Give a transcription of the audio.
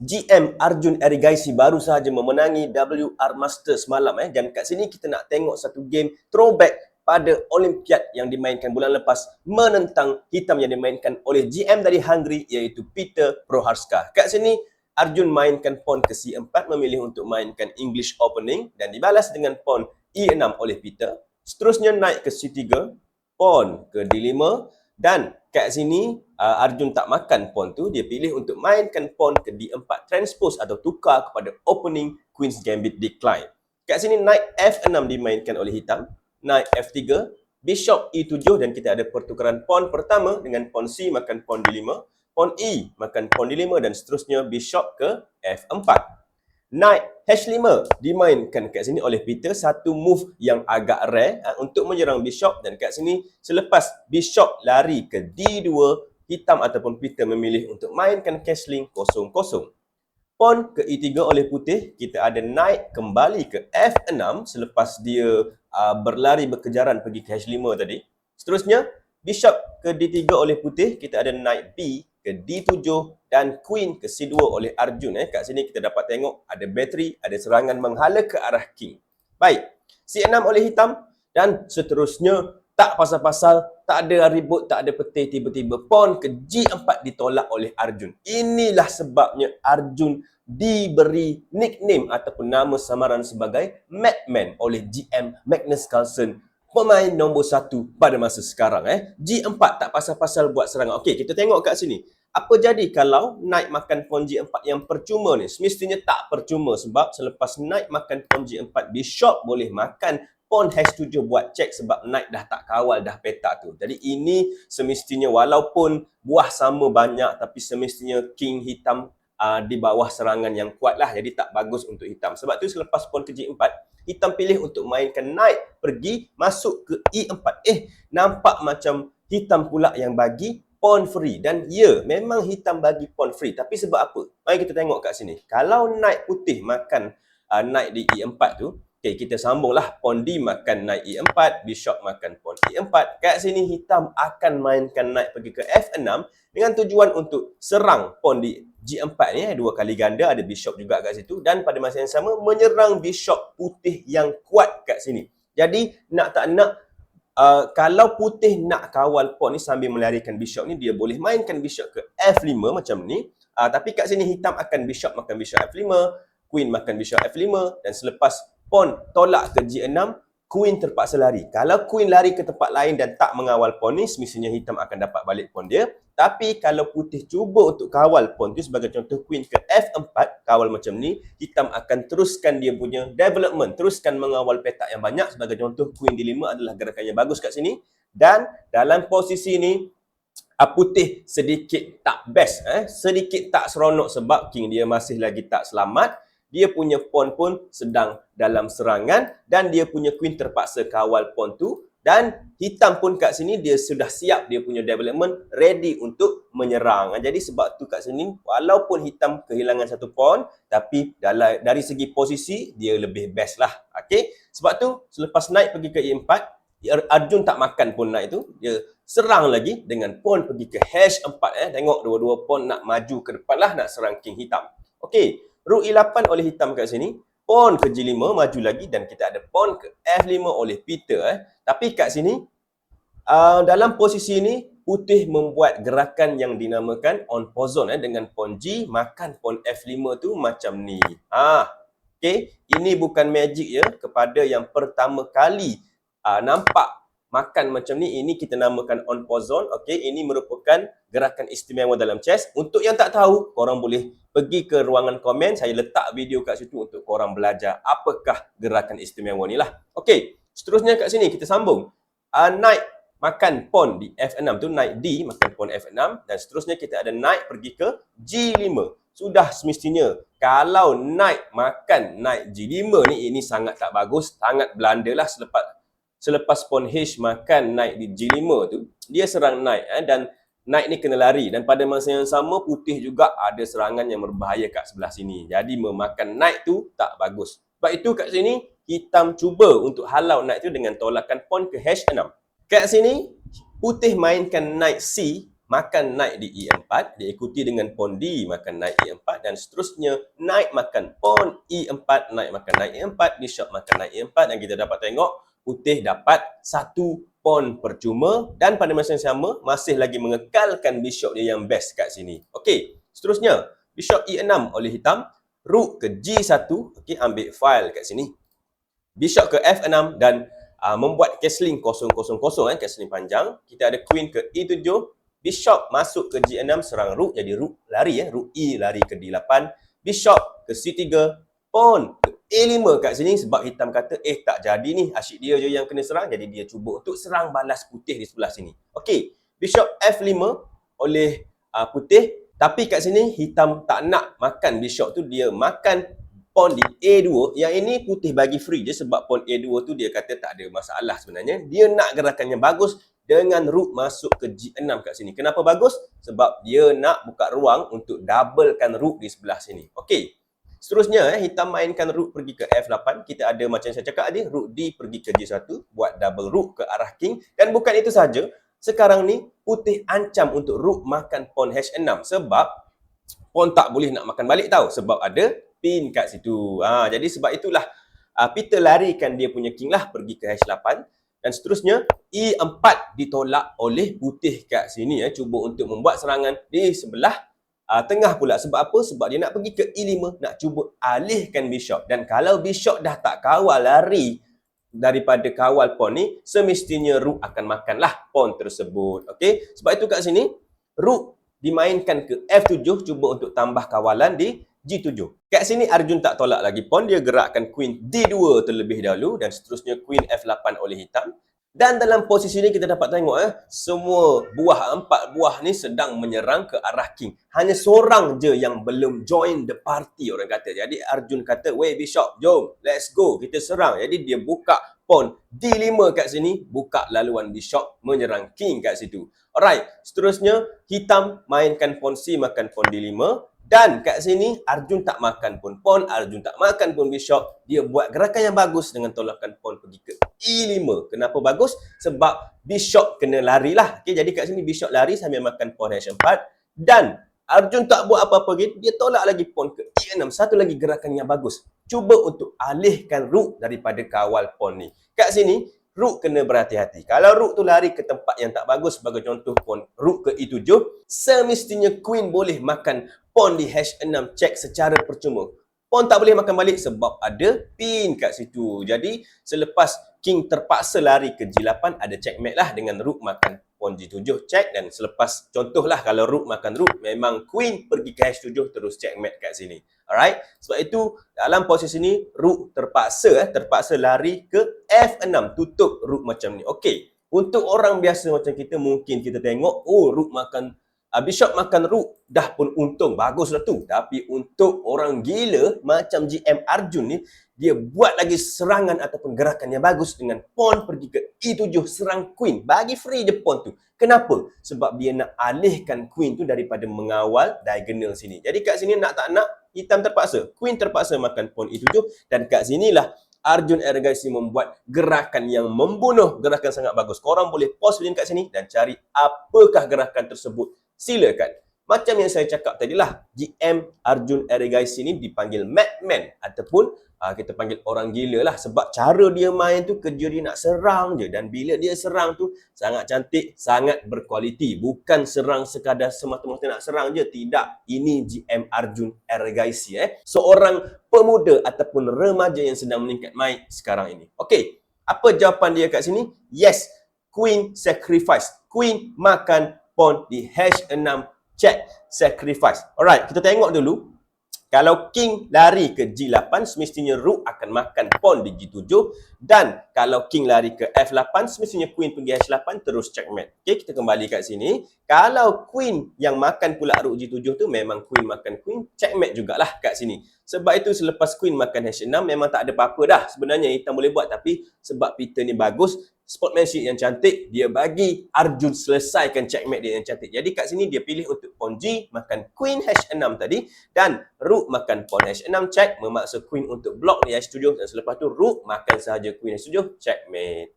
GM Arjun Erigaisi baru sahaja memenangi WR Masters semalam dan kat sini kita nak tengok satu game throwback pada Olympiad yang dimainkan bulan lepas menentang hitam yang dimainkan oleh GM dari Hungary iaitu Peter Proharska. Kat sini Arjun mainkan pawn ke C4, memilih untuk mainkan English opening dan dibalas dengan pawn E6 oleh Peter. Seterusnya naik ke C3, pawn ke D5 dan kat sini Arjun tak makan pawn tu, dia pilih untuk mainkan pawn ke D4 transpose atau tukar kepada opening Queen's Gambit decline. Kat sini knight F6 dimainkan oleh hitam, knight F3, bishop E7 dan kita ada pertukaran pawn pertama dengan pawn C makan pawn D5, pawn E makan pawn D5 dan seterusnya bishop ke F4. Knight H5 dimainkan kat sini oleh Peter, satu move yang agak rare untuk menyerang bishop dan kat sini selepas bishop lari ke D2, hitam ataupun Peter memilih untuk mainkan castling 0-0. Pawn ke E3 oleh putih, kita ada knight kembali ke F6 selepas dia berlari berkejaran pergi ke H5 tadi. Seterusnya bishop ke D3 oleh putih, kita ada knight B ke D7 dan queen ke C2 oleh Arjun. Kat sini kita dapat tengok ada bateri, ada serangan menghala ke arah king. Baik, C6 oleh hitam dan seterusnya tak pasal-pasal, tak ada ribut, tak ada petir, tiba-tiba pawn ke G4 ditolak oleh Arjun. Inilah sebabnya Arjun diberi nickname ataupun nama samaran sebagai Madman oleh GM Magnus Carlsen, pemain nombor 1 pada masa sekarang. G4 tak pasal-pasal buat serangan. Okey, kita tengok kat sini. Apa jadi kalau knight makan pawn G4 yang percuma ni? Semestinya tak percuma sebab selepas knight makan pawn G4, bishop boleh makan pawn H7 buat check sebab knight dah tak kawal dah peta tu. Jadi ini semestinya walaupun buah sama banyak tapi semestinya king hitam di bawah serangan yang kuat lah. Jadi tak bagus untuk hitam. Sebab tu selepas pawn ke G4, hitam pilih untuk mainkan knight pergi masuk ke E4. Nampak macam hitam pula yang bagi pawn free. Dan ya, memang hitam bagi pawn free. Tapi sebab apa? Mari kita tengok kat sini. Kalau knight putih makan knight di E4 tu, okay, kita sambunglah. Pawn D makan knight E4, bishop makan pawn E4. Kat sini hitam akan mainkan knight pergi ke F6 dengan tujuan untuk serang pawn di G4 ni, dua kali ganda, ada bishop juga kat situ dan pada masa yang sama menyerang bishop putih yang kuat kat sini. Jadi nak tak nak, kalau putih nak kawal pawn ni sambil melarikan bishop ni, dia boleh mainkan bishop ke F5 macam ni. Tapi kat sini hitam akan bishop makan bishop F5, queen makan bishop F5 dan selepas pawn tolak ke G6, queen terpaksa lari. Kalau queen lari ke tempat lain dan tak mengawal pawn ni, semestinya hitam akan dapat balik pawn dia. Tapi kalau putih cuba untuk kawal pawn tu, sebagai contoh queen ke F4, kawal macam ni, hitam akan teruskan dia punya development, teruskan mengawal petak yang banyak. Sebagai contoh queen D5 adalah gerakan yang bagus kat sini. Dan dalam posisi ni, putih sedikit tak best, sedikit tak seronok sebab king dia masih lagi tak selamat. Dia punya pawn pun sedang dalam serangan dan dia punya queen terpaksa kawal pawn tu. Dan hitam pun kat sini dia sudah siap, dia punya development ready untuk menyerang. Jadi sebab tu kat sini walaupun hitam kehilangan satu pawn, tapi dari segi posisi dia lebih best lah. Okay? Sebab tu selepas knight pergi ke E4, Arjun tak makan pawn knight tu, dia serang lagi dengan pawn pergi ke H4. Tengok dua-dua pawn nak maju ke depan lah, nak serang king hitam. Okay, rook E8 oleh hitam kat sini, pawn ke G5 maju lagi dan kita ada pawn ke F5 oleh Peter. Tapi kat sini dalam posisi ini putih membuat gerakan yang dinamakan on pozon dengan pawn G makan pawn F5 tu macam ni. Okay, ini bukan magic ya. Kepada yang pertama kali nampak makan macam ni, ini kita namakan on pozon. Okay, ini merupakan gerakan istimewa dalam chess. Untuk yang tak tahu, korang boleh pergi ke ruangan komen, saya letak video kat situ untuk korang belajar apakah gerakan istimewa ni lah. Okey, seterusnya kat sini kita sambung. Knight makan pawn di F6 tu, knight D makan pawn F6 dan seterusnya kita ada knight pergi ke G5. Sudah semestinya kalau knight makan knight G5 ni, ini sangat tak bagus, sangat belanda lah. Selepas pawn H makan knight di G5 tu, dia serang knight dan knight ni kena lari dan pada masa yang sama putih juga ada serangan yang berbahaya kat sebelah sini. Jadi memakan knight tu tak bagus. Sebab itu kat sini hitam cuba untuk halau knight tu dengan tolakan pawn ke H6. Kat sini putih mainkan knight C makan naik di E4, diikuti dengan pawn D makan naik E4 dan seterusnya naik makan pawn E4, naik makan naik E4, bishop makan naik E4 dan kita dapat tengok putih dapat satu pawn percuma dan pada masa yang sama masih lagi mengekalkan bishop dia yang best kat sini. Okey, seterusnya bishop E6 oleh hitam, rook ke G1, okey, ambil file kat sini. Bishop ke F6 dan membuat castling 000 castling panjang. Kita ada queen ke E7, bishop masuk ke G6 serang rook, jadi rook lari rook E lari ke D8, bishop ke C3, pawn ke E5 kat sini sebab hitam kata tak jadi ni, asyik dia je yang kena serang, jadi dia cuba untuk serang balas putih di sebelah sini. Okey, bishop F5 oleh putih, tapi kat sini hitam tak nak makan bishop tu, dia makan pawn di A2. Yang ini putih bagi free je sebab pawn A2 tu dia kata tak ada masalah sebenarnya. Dia nak gerakan yang bagus dengan rook masuk ke G6 kat sini. Kenapa bagus? Sebab dia nak buka ruang untuk doublekan rook di sebelah sini. Okey. Seterusnya hitam mainkan rook pergi ke F8. Kita ada macam saya cakap tadi, rook D pergi ke G1 buat double rook ke arah king. Dan bukan itu saja, sekarang ni putih ancam untuk rook makan pawn H6 sebab pawn tak boleh nak makan balik tau sebab ada pin kat situ. Jadi sebab itulah Peter larikan dia punya king lah pergi ke H8 dan seterusnya E4 ditolak oleh putih kat sini cuba untuk membuat serangan di sebelah tengah pula. Sebab apa? Sebab dia nak pergi ke E5, nak cuba alihkan bishop. Dan kalau bishop dah tak kawal lari daripada kawal pawn ni, semestinya rook akan makanlah pawn tersebut. Okey, sebab itu kat sini rook dimainkan ke F7 cuba untuk tambah kawalan di G7. Kat sini Arjun tak tolak lagi pawn, dia gerakkan queen D2 terlebih dahulu dan seterusnya queen F8 oleh hitam. Dan dalam posisi ini kita dapat tengok semua empat buah ni sedang menyerang ke arah king. Hanya seorang je yang belum join the party orang kata. Jadi Arjun kata, "Wey bishop, jom, let's go, kita serang." Jadi dia buka pawn D5 kat sini, buka laluan bishop menyerang king kat situ. Alright, seterusnya hitam mainkan pawn C makan pawn D5. Dan kat sini Arjun tak makan pun pawn, Arjun tak makan pun bishop. Dia buat gerakan yang bagus dengan tolakan pawn pergi ke E5. Kenapa bagus? Sebab bishop kena lari lah. Okay, jadi kat sini bishop lari sambil makan pawn H4. Dan Arjun tak buat apa-apa lagi. Dia tolak lagi pawn ke E6. Satu lagi gerakan yang bagus. Cuba untuk alihkan rook daripada kawal pawn ni. Kat sini rook kena berhati-hati. Kalau rook tu lari ke tempat yang tak bagus, sebagai contoh pawn rook ke E7, semestinya queen boleh makan pawn di H6 check secara percuma. Pawn tak boleh makan balik sebab ada pin kat situ. Jadi selepas king terpaksa lari ke G8, ada checkmate lah dengan rook makan pawn G7 check. Dan selepas contohlah kalau rook makan rook, memang queen pergi ke H7 terus checkmate kat sini. Alright, sebab itu dalam posisi ni rook terpaksa lari ke F6, tutup rook macam ni. Okey, untuk orang biasa macam kita mungkin kita tengok rook makan bishop makan rook dah pun untung, baguslah tu. Tapi untuk orang gila macam GM Arjun ni, dia buat lagi serangan ataupun gerakan yang bagus dengan pawn pergi ke E7 serang queen. Bagi free je pawn tu. Kenapa? Sebab dia nak alihkan queen tu daripada mengawal diagonal sini. Jadi kat sini nak tak nak, hitam terpaksa. Queen terpaksa makan pawn E7 dan kat sinilah Arjun Erigaisi membuat gerakan yang membunuh, gerakan sangat bagus. Korang boleh pause video kat sini dan cari apakah gerakan tersebut. Silakan. Macam yang saya cakap tadilah, GM Arjun Erigaisi ni dipanggil madman ataupun kita panggil orang gila lah sebab cara dia main tu kerja dia nak serang je dan bila dia serang tu sangat cantik, sangat berkualiti. Bukan serang sekadar semata-mata nak serang je, tidak. Ini GM Arjun Erigaisi seorang pemuda ataupun remaja yang sedang meningkat naik sekarang ini. Okey, apa jawapan dia kat sini? Yes, queen sacrifice. Queen makan pawn di H6 check sacrifice. Alright, kita tengok dulu. Kalau king lari ke G8, semestinya rook akan makan pawn di G7. Dan kalau king lari ke F8, semestinya queen pergi H8 terus checkmate. Okay, kita kembali kat sini. Kalau queen yang makan pula rook G7 tu, memang queen makan queen, checkmate jugalah kat sini. Sebab itu selepas queen makan H6, memang tak ada apa-apa dah. Sebenarnya hitam boleh buat, tapi sebab Peter ni bagus, sportsmanship yang cantik, dia bagi Arjun selesaikan checkmate dia yang cantik. Jadi kat sini dia pilih untuk pawn G makan queen H6 tadi dan rook makan pawn H6 check, memaksa queen untuk block di H7 dan selepas tu rook makan sahaja queen H7 checkmate.